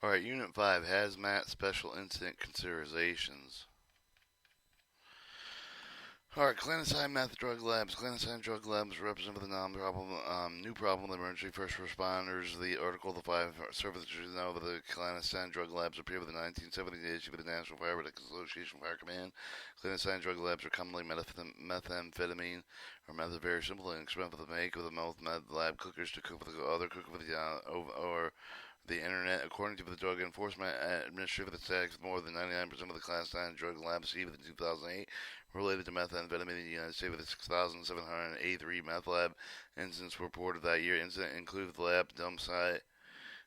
Alright, Unit 5, Hazmat Special Incident Considerations. Alright, clandestine meth drug labs. Clandestine drug labs represent the non-problem, new problem of emergency first responders. The Article of the Five Services should know that the clandestine drug labs appear with the 1970 issue of the National Fire Protection Association Fire Command. Clandestine drug labs are commonly methamphetamine or meth, very simple and expensive to make with the meth lab cookers to cook with the other cook with the or the internet. According to the Drug Enforcement Administration, the statistics, more than 99% of the clandestine drug labs seized in 2008 related to methamphetamine in the United States, with 6,783 meth lab incidents reported that year. Incident included the lab dump site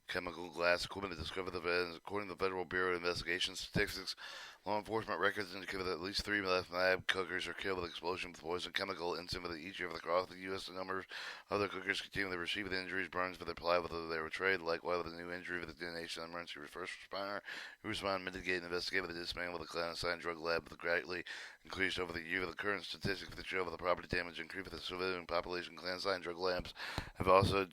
chemical glass equipment to discover the evidence. According to the Federal Bureau of Investigation Statistics, law enforcement records indicate that at least 3 meth lab cookers are killed with explosion with poison chemical incident each year across the U.S. The number of other cookers continue to receive the injuries, burns for their ply, whether they were traded. Likewise, with a new injury with the detonation of emergency first responder who respond, mitigate, and investigate with the dismantling with a clandestine drug lab with greatly increased over the year. The current statistics that show the property damage increased with the civilian population. Clandestine drug labs have also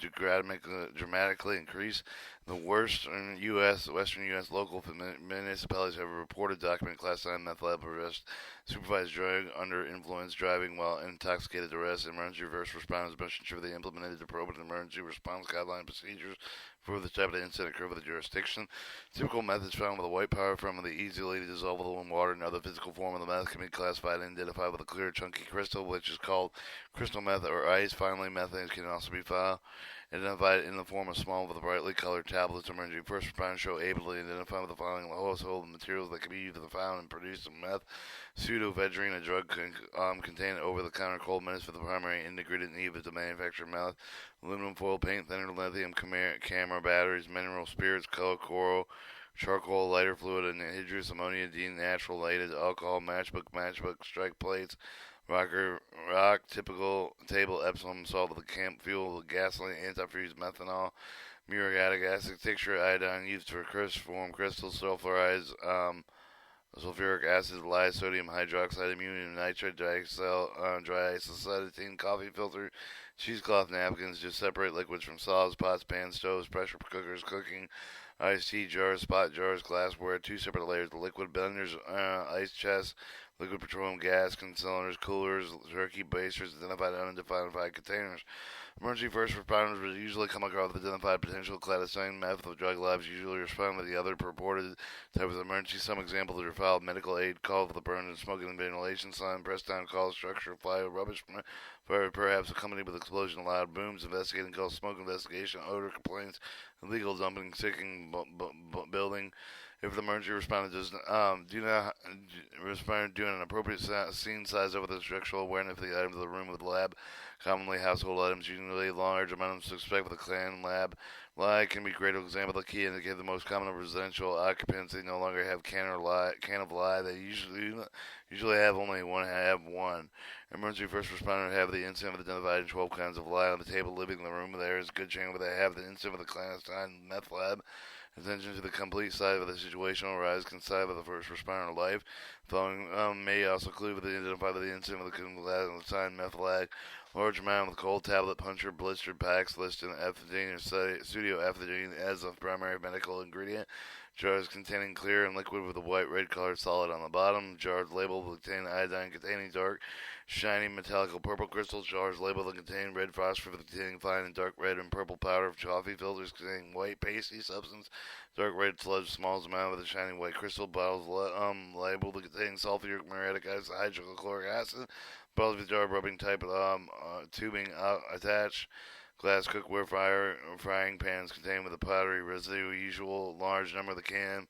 dramatically increased. The worst in U.S., Western U.S. local municipalities have reported documented clandestine meth lab arrest, supervised drug under influence driving while intoxicated arrest. Emergency first responders must ensure they implemented appropriate emergency response guideline procedures for the type of incident occurred with the jurisdiction. Typical methods found with a white powder from the easily dissolvable in water and other physical form of the meth can be classified and identified with a clear chunky crystal, which is called crystal meth or ice. Finally, methane can also be found identified in the form of small with brightly colored tablets. Emergency first responders show able to identify with the following household materials that can be used to found and produce some meth. Pseudoephedrine, a drug contained over-the-counter cold medicine for the primary ingredient needed to manufacture meth. Aluminum foil paint thinner, lithium camera batteries, mineral spirits, color coral, charcoal, lighter fluid, anhydrous ammonia, denaturated alcohol, matchbook, strike plates, rock, typical table Epsom salt with camp fuel, gasoline, antifreeze, methanol, muriatic acid, tincture, iodine used for form crystals, sulfurides, sulfuric acid, lye, sodium hydroxide, ammonium nitrate, dry isocyanidine, coffee filter, cheesecloth napkins to separate liquids from solids, pots, pans, stoves, pressure cookers, cooking, iced tea jars, spot jars, glassware, 2 separate layers of liquid blenders, ice chests, liquid petroleum gas, cylinders, coolers, turkey basers, identified unidentified containers. Emergency first responders would usually come across with identified potential clandestine meth with drug labs, usually respond with the other purported type of emergency. Some examples are filed medical aid, call for the burn and smoking and ventilation sign, press down call, structure, fire, rubbish, fire, perhaps accompanied with explosion, loud booms, investigating call, smoke investigation, odor complaints, illegal dumping, sinking building. If the emergency responder does do not respond doing an appropriate scene size over the structural awareness of the items of the room of the lab, commonly household items, usually large amounts to expect with a clan lab. Lie can be a great example. The key indicator the most common of residential occupants. They no longer have can of lye. They usually have only one. Emergency first responder have the incident identified in 12 kinds of lye on the table, living in the room. There is a good chance they have the incident of the clandestine meth lab. Attention to the complete side of the situational rise can side of the first responder life. Following may also include with the identify the incident of the clandestine meth lab. Large amount of cold tablet puncher blistered packs listed ephedrine or pseudoephedrine as a primary medical ingredient. Jars containing clear and liquid with a white red colored solid on the bottom. Jars labeled contain iodine containing dark, shiny metallic purple crystals. Jars labeled to contain red phosphorus containing fine and dark red and purple powder of coffee filters containing white pasty substance. Dark red sludge, small amount with a shiny white crystal. Bottles labeled to contain sulfuric muriatic acid, hydrochloric acid. Bottles with jar rubbing type tubing attached. Glass cookware frying pans contained with a powdery residue. Usual large number of the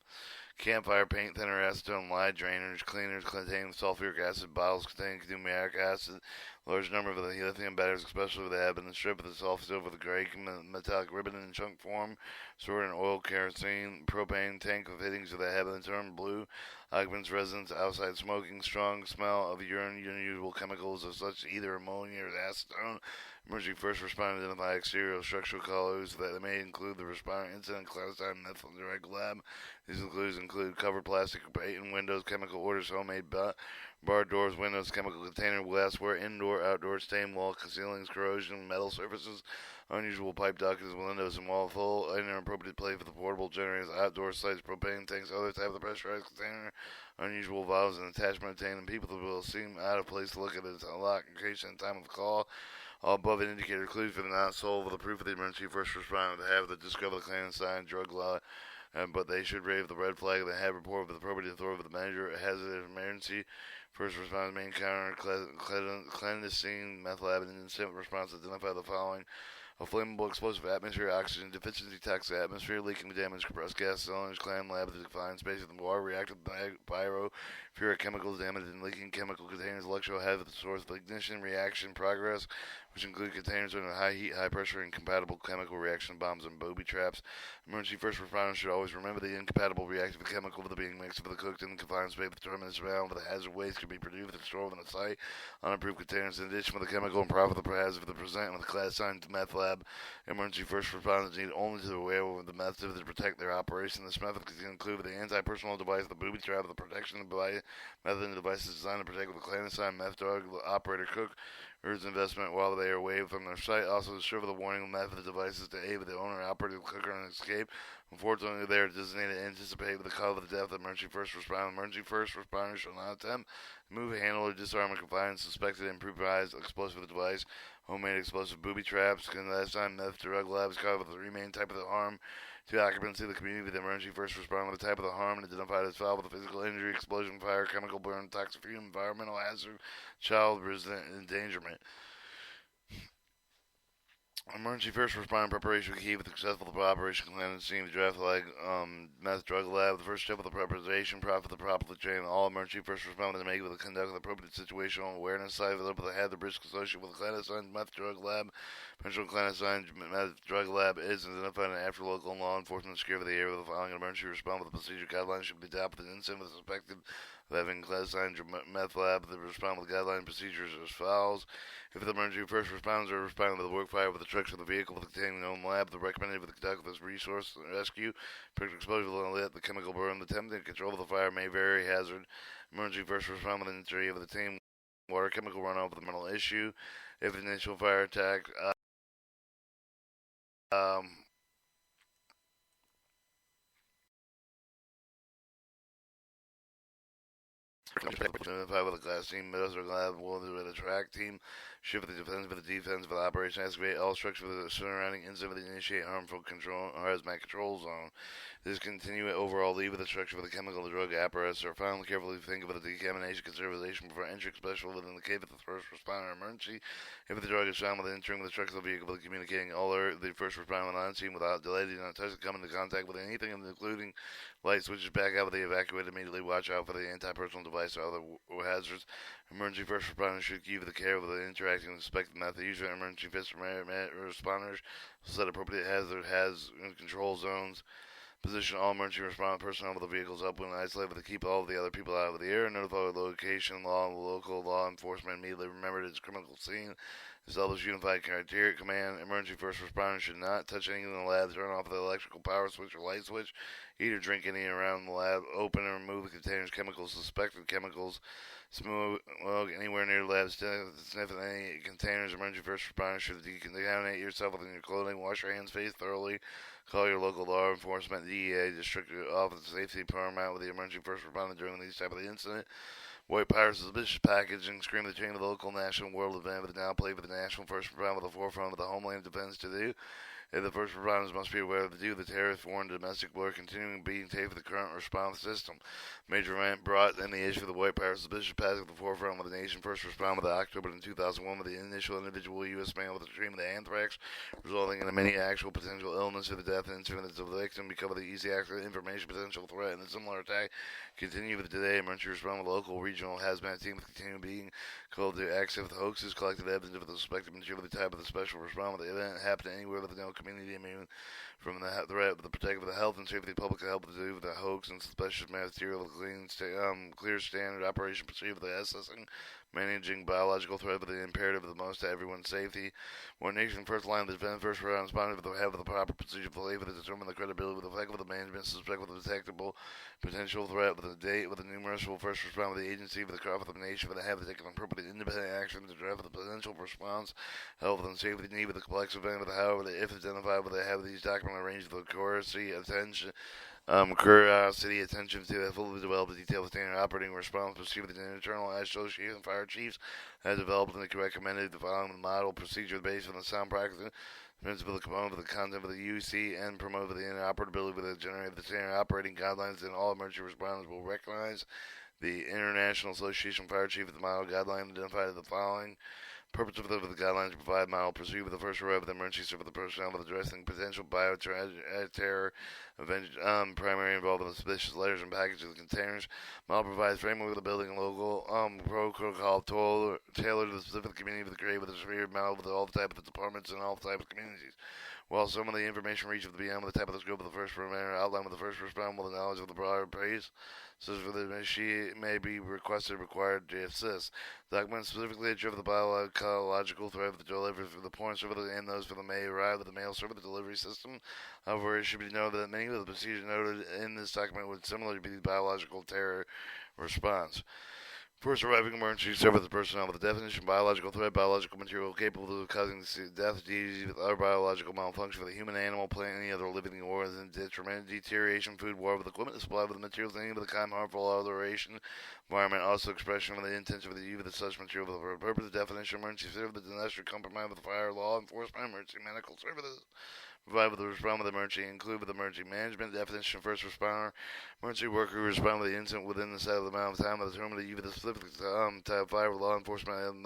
campfire paint thinner, acetone, lye drainers, cleaners containing sulfuric acid. Bottles containing numeric acid. Large number of the lithium batteries, especially with the have been stripped of the sulfur over the gray metallic ribbon in chunk form, stored in oil, kerosene, propane tank of fittings that have been turned blue. Occupants, residents, outside smoking, strong smell of urine, unusual chemicals of such either ammonia or acetone. Emergency first responder identify exterior structural colors that may include the responder incident, clandestine meth direct lab. These include covered plastic paint windows, chemical orders, homemade bar doors, windows, chemical container, glassware, indoor, outdoor, stained wall, ceilings, corrosion, metal surfaces, unusual pipe ductings, windows and wall full, inappropriate play for the portable generators, outdoor sites, propane tanks, other type of the pressurized container, unusual valves and attachment obtained, and people that will seem out of place to look at its unlock in case in time of call. All above indicated clues for the not solve with the proof of the emergency first responder to have the discover the clandestine drug law, but they should wave the red flag and have report with the appropriate authority of the manager. A hazardous emergency first responders may encounter clandestine meth lab and incident response identify the following: a flammable explosive atmosphere, oxygen deficiency, toxic atmosphere, leaking damage, compressed gas cylinders, clam lab, the defined space of the water, reactive pyro, chemicals, damage, and leaking chemical containers, electrohazard source of ignition, reaction, progress, which include containers under high heat, high pressure, incompatible chemical reaction bombs and booby traps. Emergency first responders should always remember the incompatible reactive chemical with being mixed with the cooked in the confined space, determine this amount of the hazard waste can be produced and stored within the site. Unapproved containers, in addition with the chemical and profit the hazard for the present with the class signed meth lab. Emergency first responders need only to be aware of the method to protect their operation. This method can include the anti-personal device, the booby trap, the protection device, method and devices designed to protect the clandestine meth drug operator cook urge investment while they are away from their site. Also, to serve the warning method of devices to aid the owner operator the cooker and escape. Unfortunately, they are designated to anticipate with the cause of the death of emergency first responders. Emergency first responders shall not attempt to move, handle, or disarm or confine suspected improvised explosive device, homemade explosive booby traps, clandestine meth drug labs covered with the three main type of the harm to occupancy of the community with the emergency first responder with the type of the harm identified as foul with a physical injury, explosion, fire, chemical burn, toxic fume, environmental hazard, child resident endangerment. Emergency first responder preparation key with successful operation clandestine the draft flag meth drug lab. The first step of the preparation profit the properly train all emergency first responders to make with the conduct of the appropriate situational awareness side of the had the risk associated with the clandestine meth drug lab. Potential clandestine meth drug lab is identified after local law enforcement secure the area with the following emergency response with the procedure guidelines should be adopted in incident with suspected of having clandestine meth lab. The response with guideline procedures as follows. If the emergency first responders are responding with a work fire with the trucks of the vehicle with containing known lab, the recommended with the conduct of this resource rescue, protect exposure to the lit, the chemical burn, the temperature and control of the fire may vary hazard. Emergency first respond with an injury of the team, water, chemical runoff with a mental issue. If initial fire attack, um, identified with a class team, middle or lab, with a track team, shift with the defense for the defense for the operation, excavate all structure for the surrounding incident with the initiate harmful control or hazmat control zone. Discontinue overall leave of the structure for the chemical and drug apparatus or finally carefully think of the decontamination conservation before entry, especially within the cave of the first responder emergency. If the drug is found with entering the structure of the vehicle, communicating all the first responder on scene without delay, do not touch it, come into contact with anything including light switches back out with the evacuated immediately. Watch out for the anti-personal device or other hazards. Emergency first responders should give the care of the interacting with suspected method. Usually, emergency first responders set appropriate hazard control zones. Position all emergency responder personnel with the vehicles up when isolated to keep all of the other people out of the air. Notify the location, local law enforcement immediately. Remember its criminal scene. Establish unified criteria. Command emergency first responders should not touch anything in the lab. Turn off the electrical power switch or light switch. Eat or drink any around the lab. Open and remove the containers, chemicals, suspected chemicals. Smoke anywhere near the lab. Sniff any containers. Emergency first responders should decontaminate yourself within your clothing. Wash your hands, face thoroughly. Call your local law enforcement, DEA, district office of safety paramount with the emergency first responder during these type of the incident. White Power suspicious packaging, scream the chain of the local national world event with the now play for the national first responder with the forefront of the Homeland Defense to do. If the first responders must be aware of the due the terrorist, foreign, domestic war continuing being taken for the current response system. Major event brought in the issue of the White Power suspicious packaging at the forefront with the nation first responder with the October in 2001 with the initial individual U.S. male with the stream of the anthrax, resulting in a many actual potential illness or the death and incidents of the victim because of the easy access information potential threat and a similar attack. Continue with today. Emergency response with the local regional hazmat team continue being called to access the hoaxes, collected evidence of the suspected material, the type of the special response with the event happened anywhere with no community immune from the threat of the protective of the health and safety of the public help to do with the hoax and suspicious material clear standard operation procedure for the assessing managing biological threat with the imperative of the most to everyone's safety. One nation first line of defense, first responder with the have the proper procedure for labor to determine the credibility with the effect of the management, suspect with the detectable potential threat with a date with a numerous first respond with the agency for the craft of the nation for the have to take an appropriate independent action to drive the potential response, health and safety need with the complex event with the however if identified with the have these documents arranged with the courtesy attention curiosity, attention to the fully developed detailed standard operating response procedure that the internal association fire chiefs has developed and recommended the following model procedure based on the sound practice principle of the component of the content of the UC and promote the interoperability with the generate the standard operating guidelines, and all emergency responders will recognize the International Association Fire Chief of the model guideline identified the following. Purpose of the guidelines to provide model proceed with the first arrival of the emergency service the personnel with addressing potential bioterror event primary involved with suspicious letters and packages of containers. Model provides framework of the building and local protocol tailored to the specific community with the created with the sphere model with all the type of departments and all the type of communities. While some of the information reached beyond the type of the scope of the first responder outline with the first responder with the knowledge of the broader pace, so that she may be required to assist. Documents specifically address the biological threat of the delivery for the point server and those for the may arrive with the mail server the delivery system. However, it should be noted that many of the procedures noted in this document would similarly be the biological terror response. First arriving emergency service personnel with the definition biological threat, biological material capable of causing death, disease, with other biological malfunction for the human, animal, plant, any other living organism, detriment, deterioration, food, war with equipment, supply with the materials, any of the kind harmful alteration, environment, also expression of the intention of the use of the such material for the purpose of definition emergency service, the industrial compromise with the fire, law enforcement, emergency medical services. Provide with the respond with emergency, include with emergency management, definition of first responder, emergency worker who respond with the incident within the set of the amount of time of the term of the use of the specific type fire with law enforcement and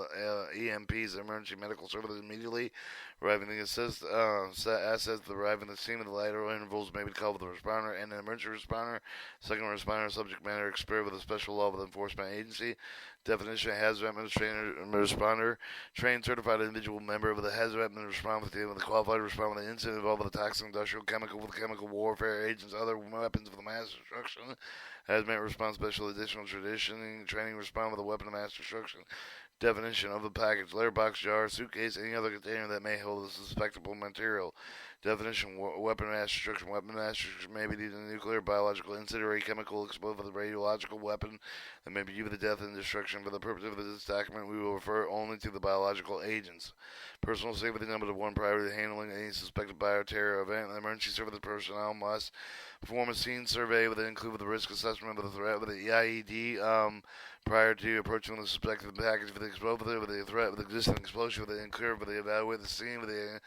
EMPs, emergency medical services immediately, arriving to assist assets that arrive in the scene of the lateral intervals may be called with the responder and an emergency responder, second responder, subject matter expert with a special law with enforcement agency. Definition of hazard administrator responder, trained certified individual member of the hazard administrator with the qualified responder with the incident involved with the toxic, industrial, chemical, with chemical warfare agents, other weapons of the mass destruction. Hazmat response special additional training respond with a weapon of mass destruction. Definition of the package: letter box, jar, suitcase, any other container that may hold a suspectable material. Definition: weapon of mass destruction. Weapon of mass destruction may be either nuclear, biological, incendiary, chemical, explosive, radiological weapon that may be used for the death and destruction. For the purpose of this document, we will refer only to the biological agents. Personal safety number one prior to handling any suspected bioterror event. The emergency service personnel must perform a scene survey with include the risk assessment of the threat with the EIED prior to approaching the suspected package with the explosive with the threat with existing explosion with the incur with the evaluate the scene with the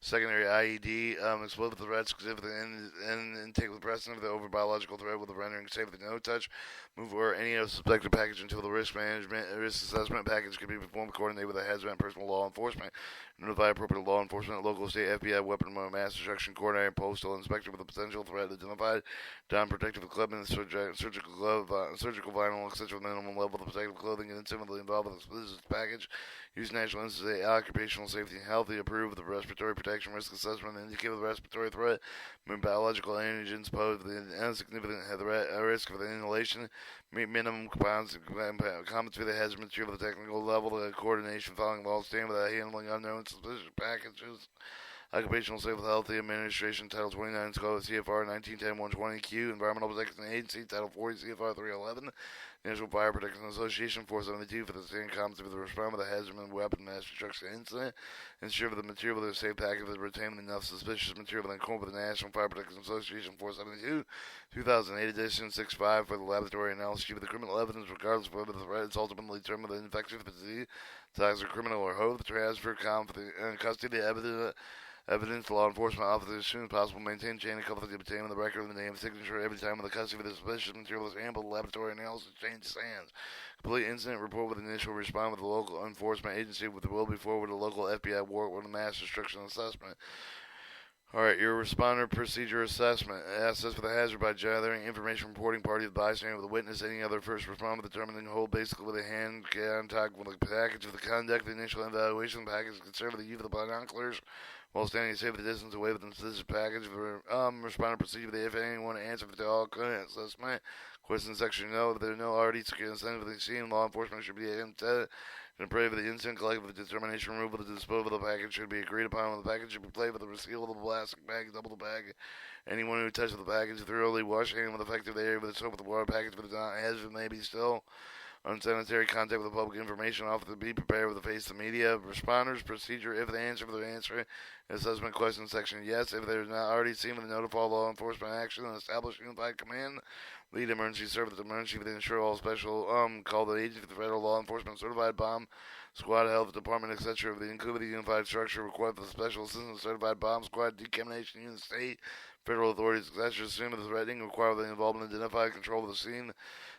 secondary IED, explosive threats, and intake with precedent of the over biological threat with the rendering safe with no touch, move or any other suspected package until the risk assessment package can be performed coordinated with a hazmat personal law enforcement. Notify appropriate law enforcement, local, state, FBI, weapon of mass destruction, coordinator, postal inspector with a potential threat identified, don protective equipment, surgical glove, surgical vinyl, etc. minimum level of protective clothing, and intimately involved with the package. Use National Institute of Occupational Safety and Health to approve of the respiratory protection risk assessment and indicate the respiratory threat. Biological antigens pose the insignificant risk of the inhalation. Meet minimum comments to the hazard material of the technical level. The coordination following law stand without handling unknown suspicious packages. Occupational Safety and Health Administration, Title 29, Code CFR 1910-120Q, Environmental Protection Agency, Title 40, CFR 311, National Fire Protection Association, 472, for the same competency for the response of the hazard and weapon mass destruction incident, ensure that the material of the safe package is retained enough suspicious material in accordance with the National Fire Protection Association, 472, 2008 edition, 65, for the laboratory analysis of the criminal evidence, regardless of whether the threat is ultimately determined with infectious disease, toxic criminal or hope, transfer, custody, evidence, law enforcement officers as soon as possible maintain chain of custody, obtain the record of the name and signature every time of the custody of the suspicious material is handled. Laboratory analysis changes hands. Complete incident report with initial response with the local enforcement agency with the will be forwarded to the local FBI work with a mass destruction assessment. Alright, your responder procedure assessment. Assess for the hazard by gathering information, reporting party of the bystander with a witness, any other first responder, determining hold basically with a hand contact with the package of the conduct, the initial evaluation of the package, conserve the use of the binoculars, While standing a safe distance away from the suspicious package, the responder proceeded with if anyone answered to all current assessment. Question section: no, if there are no already secure incentive for the scene, law enforcement should be intent and pray for the incident, collective determination, removal, the disposal of the package should be agreed upon. The package should be played with a resealable plastic bag, double the bag. Anyone who touches the package thoroughly wash hand with effective air with the soap with the water package, but not has it may be still unsanitary contact with the public information officer. Be prepared with the face of the media. Responders procedure: if the answer for the answer assessment question section yes. If they're not already seen with the notify law enforcement action and establish unified command. Lead emergency service emergency with ensure all special call the agency for the federal law enforcement certified bomb squad health department etc. If they include the unified structure required for the special assistance certified bomb squad decontamination unit state federal authorities etc. Assume the threatening require the involvement identify control of the scene.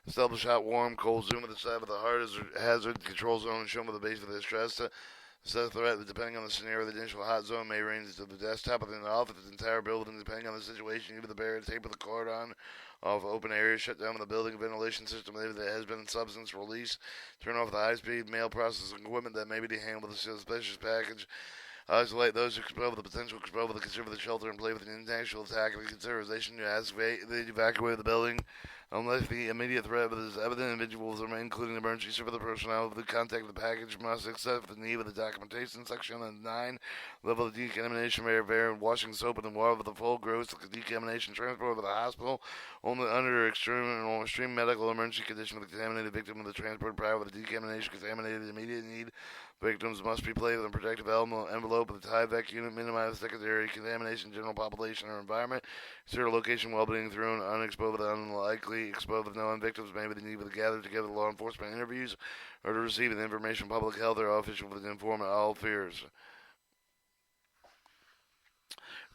Establish hot, warm, cold zoom at the side of the heart as a hazard control zone and show them the base of the distress. Set a threat that, depending on the scenario, the initial hot zone may range to the desktop within the office, the entire building, depending on the situation, even the barrier tape with the cordon off open areas, shut down the building ventilation system if there has been substance release, turn off the high-speed mail processing equipment that may be handled with a suspicious package. Isolate those who expose the potential expose the consider the shelter and play with an intentional attack and the consideration to evacuate the building unless the immediate threat is evident. Individuals remain, including emergency service personnel, the contact of the package must accept the need of the documentation section. And 9, level of decontamination may washing soap and water with a full gross decontamination transport to the hospital only under extreme medical emergency condition with the contaminated victim of the transport prior with the decontamination contaminated immediate need. Victims must be placed in a protective envelope with a Tyvek unit, minimize secondary contamination, general population or environment. Consider location while being thrown unexposed, unlikely exposed with known victims. Maybe the need to gather together law enforcement interviews or to receive the information public health or official with informant all fears.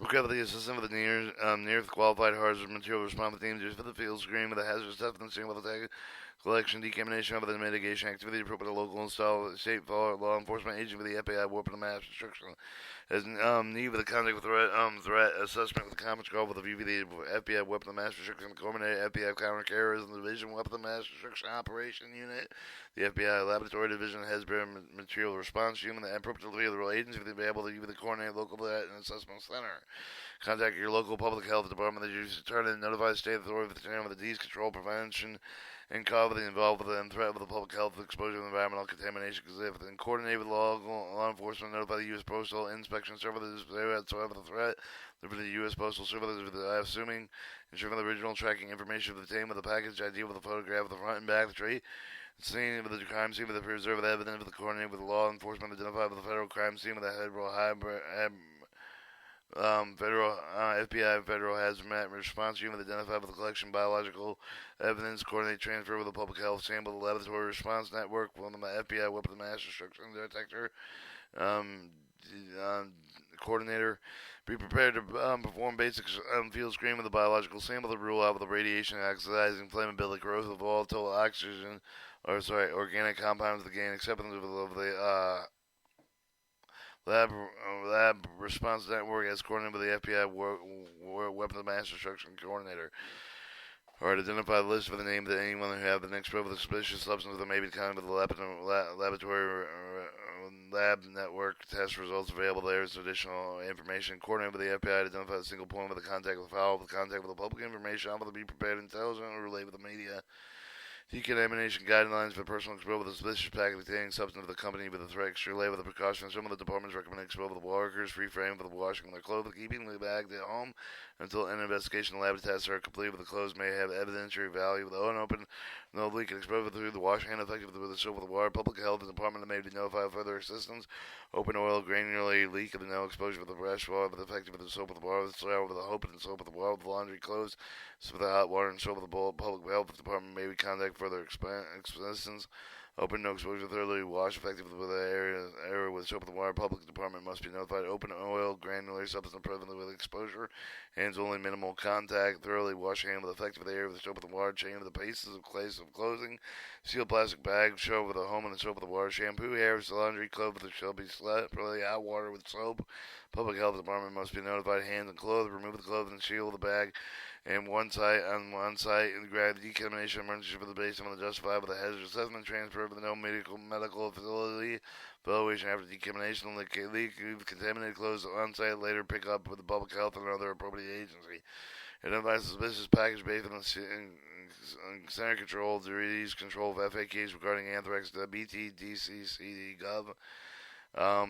Recover the assistance of the nearest qualified hazardous material response team for the field screen with a hazardous stuff and the with the collection, decontamination of the mitigation activity appropriate to local and state law enforcement agent with the FBI weapon of mass destruction. As need with the contact with threat assessment with the comments call with the view of the FBI weapon of mass destruction, the coordinated FBI counterterrorism division weapon of mass destruction operation unit, the FBI laboratory division has been material response unit, and appropriately the agency to be able to use the coordinated local threat and assessment center. Contact your local public health department that you turn and notify the state authority for the channel with the disease control prevention and call with the involved with the threat of the public health exposure to environmental contamination because if then coordinate with law enforcement, notify the U.S. Postal Inspection Service whatsoever the threat, for the U.S. Postal Service, assuming ensuring the original tracking information of the team with the package ID with a photograph of the front and back of the tree. Scene of the crime scene with the preserve of the evidence with the coordinate with the law enforcement identified with the federal crime scene with the federal FBI federal hazmat response unit identified with the collection of biological evidence, coordinate transfer with the public health sample, the laboratory response network, one of the FBI weapon of mass destruction detector coordinator. Be prepared to perform basic field screening with the biological sample to rule out with the radiation oxidizing flammability, growth of volatile oxygen, organic compounds, the gain acceptance of the Lab Response Network as coordinated with the FBI Weapons of Mass Destruction Coordinator. Or identify the list for the name of anyone who have the next with a suspicious substance that may be counted with the laboratory lab network test results available. There is additional information. Coordinate with the FBI to identify the single point with the contact with the file, with the contact with the public information, able to be prepared intelligent or relate with the media. Decontamination guidelines for personal exposure with a suspicious packet containing substance of the company with a threat extra with the precautions. Some of the departments recommend exposure with the workers, free frame for the washing of their clothes, keeping the bag at home until an investigation lab tests are complete with the clothes may have evidentiary value with the unopened, no leak and exposure through the wash hand effective with the soap with the water. Public health department may be notified of further assistance. Open oil granular leak of the no exposure with the fresh water with effective with the soap with the water, with the soap with the hope and soap with the water with the laundry clothes, so with the hot water and soap with the bowl. Public health department may be contact further assistance. Open no exposure thoroughly wash effective with the area with soap with water. Public department must be notified. Open oil granular substance present with exposure. Hands only minimal contact. Thoroughly wash hand with effective with the area with soap with the water. Chain with the paces of place of closing. Sealed plastic bag. Show with the home and the soap with the water. Shampoo, hair, laundry, clothes that shall be slept. Probably hot water with soap. Public health department must be notified. Hands and clothes. Remove the clothing and shield the bag and one site and grab the decontamination emergency for the base on the justified with a hazard assessment transfer to the no medical facility. Evaluation after decontamination, leak contaminated clothes on site. Later pick up with the public health and other appropriate agency. Identify suspicious package based on the Center Control Disease Control of FAQs regarding anthrax. BT DCCD Gov.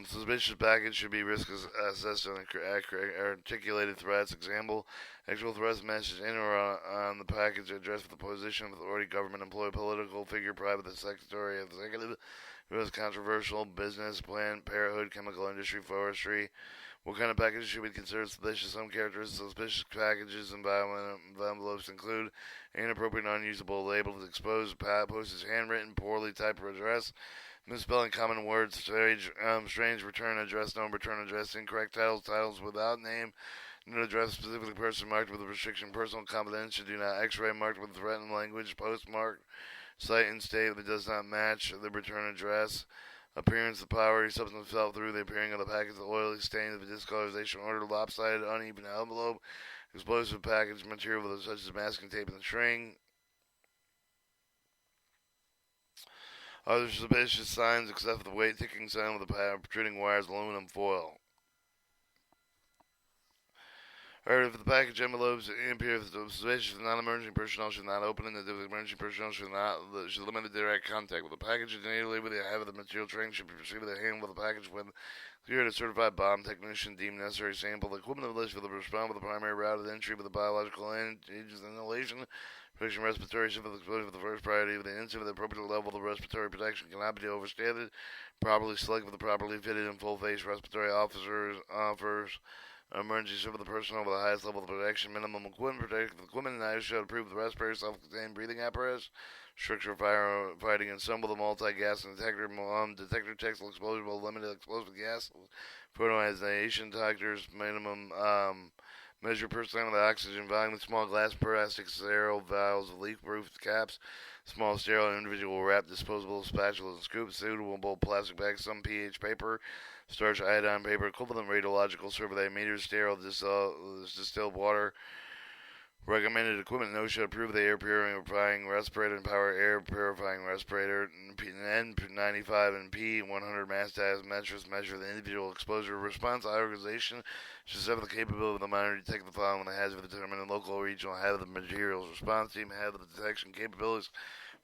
Suspicious package should be risk assessed on articulated threats. Example, actual threats message in or on the package addressed with the position of authority, government employee, political figure, private, the secretary of the executive, who has controversial business, plant, parenthood, chemical industry, forestry. What kind of packages should be considered suspicious? Some characteristics of suspicious packages and envelopes include inappropriate, unusable labels, exposed postage, handwritten, poorly typed address, misspelling common words, strange return address, no return address, incorrect titles without name, no address, specifically person marked with a restriction, personal confidential, do not X-ray marked with threatening language, postmark, site and state that does not match the return address, appearance of priority substance fell through the appearing of the package, the oily stain of the discolorization order, lopsided, uneven envelope, explosive package material such as masking tape and string. Other suspicious signs except for the weight ticking sign with the protruding wires, aluminum foil. Or if the package envelopes appear suspicious, non-emergency personnel should not open it. The emergency personnel should limit direct contact with the package. Immediately with the head of the material training should be received with a hand with the package when cleared. A certified bomb technician deemed necessary sample. The equipment list for the respond with the primary route of entry with the biological agents inhalation. Protection respiratory civil exposure for the first priority with the incident with the appropriate level of the respiratory protection cannot be overstated. Properly selected with the properly fitted and full face respiratory officers offers emergency civil the personnel with the highest level of protection. Minimum equipment protected with equipment and knives should approve the respirator self-contained breathing apparatus. Structure fighting ensemble the multi-gas and detector textile explosive limited explosive gas protonization detectors minimum measure percent of the oxygen volume, small glass plastic sterile valves, leak-proof caps, small sterile individual wrap, disposable spatulas and scoops, suitable plastic bags, some pH paper, starch iodine paper, equivalent radiological survey meters, sterile distilled water. Recommended equipment: no should approve the air purifying respirator and power air purifying respirator, N95 and P100 mass test mattress measure the individual exposure response. Organization should have the capability of the monitor to detect the following the hazard determined local or regional hazard materials. Response team have the detection capabilities,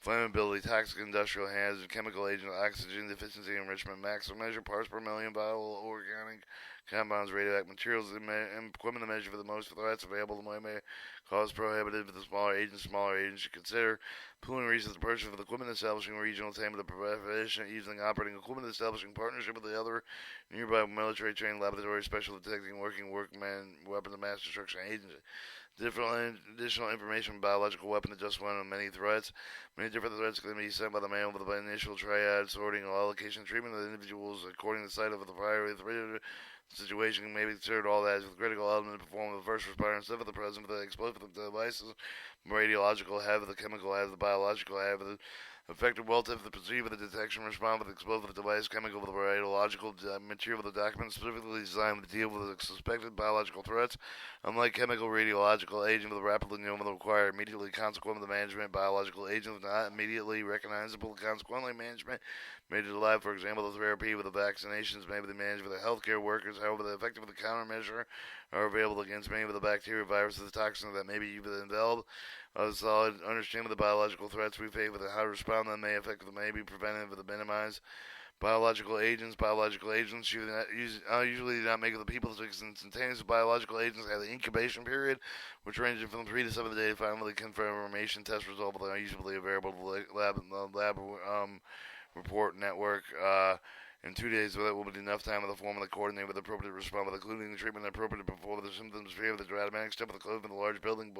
flammability, toxic industrial hazard, chemical agent, oxygen deficiency enrichment, maximum measure parts per million, volatile organic compounds, radioactive materials, and equipment to measure for the most threats available to may cause prohibitive for the smaller agents should consider pooling reasons to purchase for the equipment establishing regional team of the profession using operating equipment establishing partnership with the other nearby military trained laboratory special detecting working workman weapons of mass destruction agency. Additional information biological weapon is just one of many threats. Many different threats can be sent by the mail with the initial triad sorting or allocation treatment of the individuals according to the site of the prior situation may be considered all that as with critical element performed with the first responder instead of the present with the explosive devices, radiological have the chemical have the biological have the effective well tip the perceive of the detection respond with the explosive device chemical with the radiological material of the document specifically designed to deal with the suspected biological threats. Unlike chemical radiological agent with a rapidly known will require immediately consequent with the management biological agent with not immediately recognizable consequently management made it alive. For example, the therapy with the vaccinations may be managed with the healthcare workers. However, the effective of the countermeasure are available against many of the bacteria, viruses, toxins that may be enveloped. Solid understanding of the biological threats we face with how to respond to them may affect them may be prevented with the minimize. Biological agents usually do not make the people instantaneous. Biological agents have the incubation period, which ranges from 3 to 7 days. Finally, confirmation test result are usually available to the lab report network. In 2 days, that will be enough time with the form of the coordinate with the appropriate response, including the treatment appropriate before the symptoms appear with the dramatic step of the closing of the large building,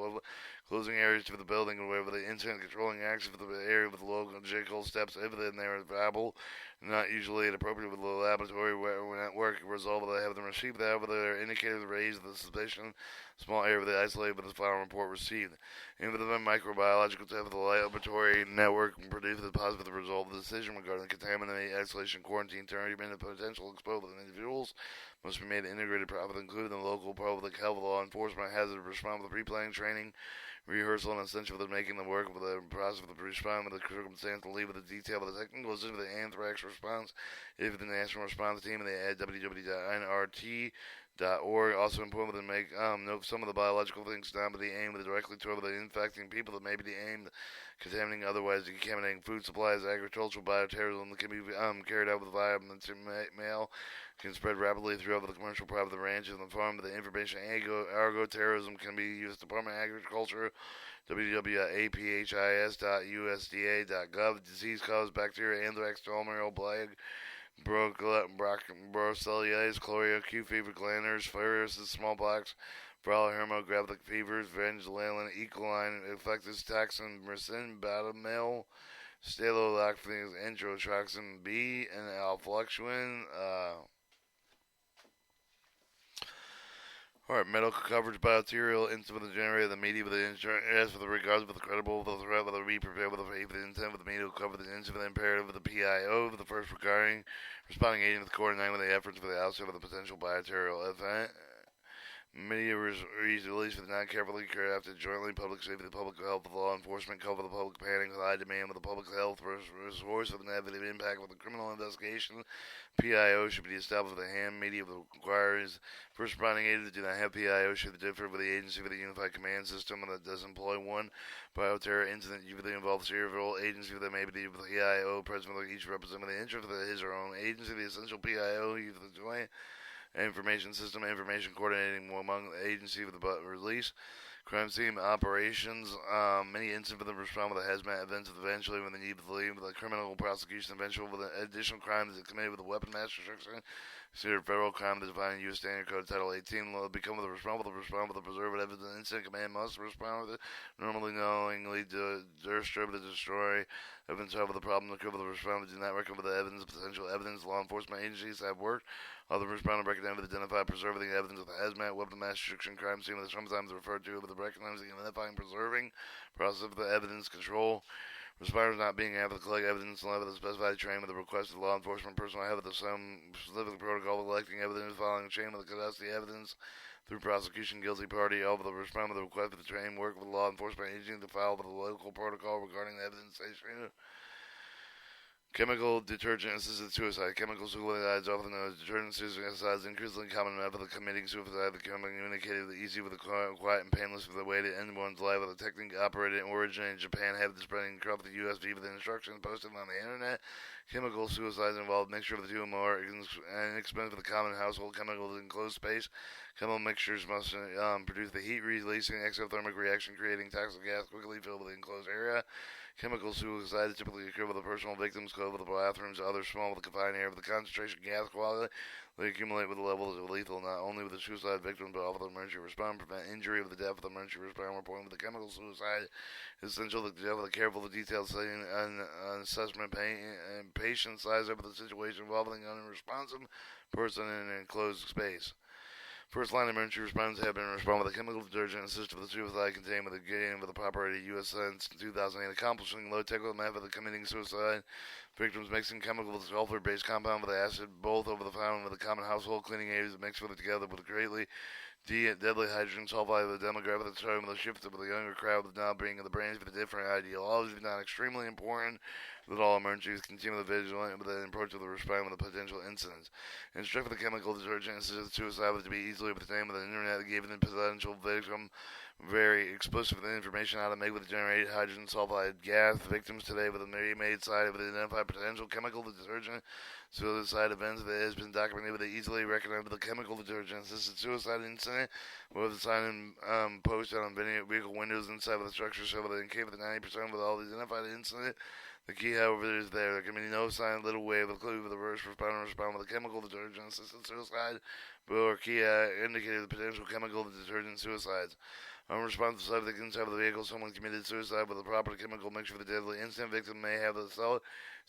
closing areas to the building, or wherever the incident controlling action for the area with the logical steps, if they are available, not usually appropriate with the laboratory network, resolve that they have them receive that, whether they are indicated to raise the suspicion small area of the isolated with the final report received. Even the microbiological test of the laboratory network produced the positive result of the decision regarding the contaminated isolation, quarantine, treatment, and potential exposure of individuals must be made integrated profit, including the local public health law enforcement hazard response with pre-planning training, rehearsal, and essential for the making the work of the process of the response with the circumstance to leave with the detail of the technical assistance of the anthrax response, if the national response team and the www.nrt .org. Also important to make note some of the biological things not be aimed directly toward the infecting people that may be aimed contaminating otherwise contaminating food supplies. Agricultural bioterrorism that can be carried out with violence mail can spread rapidly throughout the commercial private of the ranches and the farm. But the information argo terrorism can be used. Department of Agriculture www.aphis.usda.gov. Disease caused bacteria, anthrax, salmonella, plague, Brucellosis, chlorea, Q fever, glanders, viruses, smallpox, viral hermographic fevers, Venezuelan, E. coli, infectious taxon, Mersin, Batamil, Staphylococcus, Enterotoxin B, and Alfluxuin. Alright, medical coverage, bioterial, instant with the generator, the media with the insurance, with the regards, with the credible, with the threat, with the be prepared, with the faith, with the intent, with the medical cover, with the instant, with the imperative, with the PIO, with the first regarding, responding agent, with the coordinating, with the efforts, for the outset of the potential bioterial event. Media release for the non-carefully crafted, jointly public safety, the public health, the law enforcement, cover the public panic, with high demand, with the public health, resource with the negative impact, with the criminal investigation. PIO should be established with the ham media that requires first responding agents that do not have PIO should differ with the agency with the unified command system and that does employ one. Bioterror incident usually involves several agencies that may be with the PIO, president of each representing the interest of his or own agency, the essential PIO, use the joint information system, information coordinating among the agency with the release. Crime scene operations. Many incidents of the respond with the hazmat events eventually when the need to leave with the criminal prosecution eventually with the additional crimes that committed with the weapon mass destruction. Considered federal crime that defined U.S. Standard Code Title 18 will become with the respond with the preserve evidence. The incident command must respond with it. Normally knowingly to disturb to destroy evidence of the problem. The criminal respond do not recover the evidence, potential evidence. Law enforcement agencies have worked. Other responders recognize with identify preserving the evidence of the hazmat, weapon mass destruction, crime scene, with sometimes referred to with the recognizing, identifying, preserving, process of the evidence, control. Responders not being able to collect evidence and level the specified training with the request of law enforcement personnel have the some specific protocol of collecting evidence following a chain with the custody evidence through prosecution guilty party over the respond with the request for the training work with the law enforcement agency to file with the local protocol regarding the evidence issue. Chemical detergent assisted suicide. Chemical suicides, often known as detergent suicides, increasingly common method of committing suicide. The communicated easy with the quiet and painless with the way to end one's life. With a technique operated and originated in Japan, have the spreading across the U.S. with the instructions posted on the internet. Chemical suicides involve mixture of the two or more inexpensive for the common household chemicals in enclosed space. Chemical mixtures must produce the heat releasing exothermic reaction, creating toxic gas quickly filled with the enclosed area. Chemical suicides typically occur with the personal victims go over the bathrooms, others small with the confined area with the concentration gas quality. They accumulate with the levels of lethal, not only with the suicide victims, but also the emergency response, prevent injury of the death of the emergency response. Reporting with the chemical suicide is essential to deal with the careful, detailed studying and assessment and patient size over the situation involving an unresponsive person in an enclosed space. First line emergency response have been responded with a chemical detergent assisted with the suicide contained with a getting with a proper U.S. since 2008, accomplishing low technical method of committing suicide. Victims mixing chemical with sulfur-based compound with acid, both over the fountain with a common household cleaning agents mixed with it together with greatly deadly hydrogen sulfide with the demographic at the time of the shift with the younger crowd with now bringing the brains with a different ideal. Always not extremely important that all emergencies continue the vigilant with the approach of the response with the potential incidents. Instruct for the chemical detergent assisted suicide was to be easily obtained with the internet given the potential victim very explicit with the information how to make with the generated hydrogen sulfide gas. Victims today with the made side with the identified potential chemical detergent suicide events that has been documented with the easily recognized with the chemical detergent assisted suicide incident with the sign posted on vehicle windows inside of the structure so that in case of the 90% with all the identified incident. The key, however, is there. There can be no sign, little wave, of clue with the first responder respond with a chemical detergent assisted suicide, or key indicated the potential chemical detergent suicides. Unresponsive side of the inside of the vehicle, someone committed suicide with a proper chemical mixture for the deadly incident. Victim may have the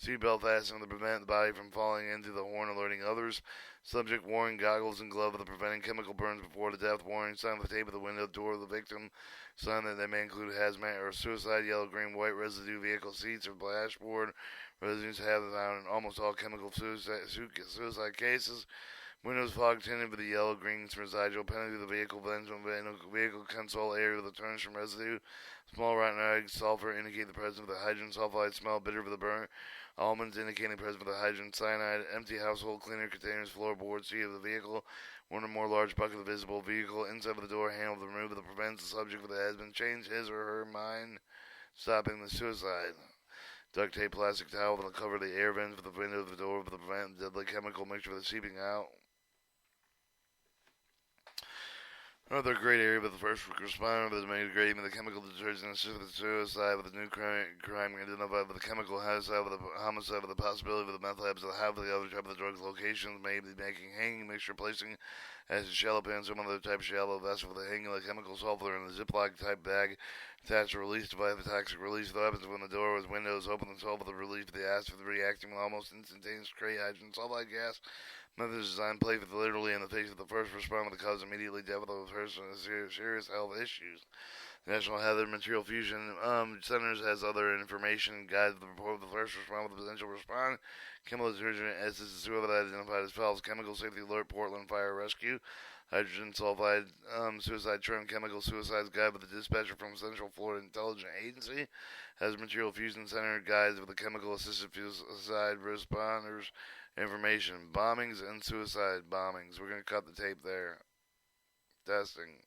seatbelt fastened to prevent the body from falling into the horn, alerting others. Subject wearing goggles and gloves with preventing chemical burns before the death. Warning sign on the tape of the window door of the victim. Sign that they may include hazmat or suicide. Yellow, green, white residue. Vehicle seats or dashboard. Residues have found in almost all chemical suicide cases. Windows fog tinted with the yellow, green residual. Penalty of the vehicle vents when vehicle console area with a tarnish from residue. Small rotten eggs, sulfur indicate the presence of the hydrogen sulfide. Smell bitter for the burn. Almonds indicating presence of the hydrogen cyanide. Empty household cleaner containers, floorboard, seat of the vehicle. One or more large bucket of visible vehicle. Inside of the door handle of the removal that prevents the subject that has been changed his or her mind, stopping the suicide. Duct tape, plastic towel will cover the air vents for the window of the door to prevent deadly chemical mixture from seeping out. Another great area with the first responder that made great with the chemical detergent assisted with the suicide with the new crime identified with the chemical homicide with the homicide with the possibility of the meth labs that have the other type of the drugs locations, maybe making hanging mixture, placing as a shallow pan, some other type of shallow vessel with a hanging like chemical sulfur in a Ziploc type bag attached to release device of toxic release. The weapons when the door was windows open and sulfur the release of the acid reacting with almost instantaneous create hydrogen sulfide gas. Method is designed play with literally in the face of the first responder that cause immediately death of the person with serious health issues. The National Hazard Material Fusion Centers has other information guides the report of the first responder with the potential respond. Chemical detergent as this is whoever identified as follows: Chemical Safety Alert, Portland Fire Rescue, Hydrogen Sulfide, Suicide Trim, Chemical Suicides Guide with the dispatcher from Central Florida Intelligence Agency, Hazard Material Fusion Center guides with the chemical assisted suicide responders. Information, bombings and suicide bombings. We're going to cut the tape there. Testing.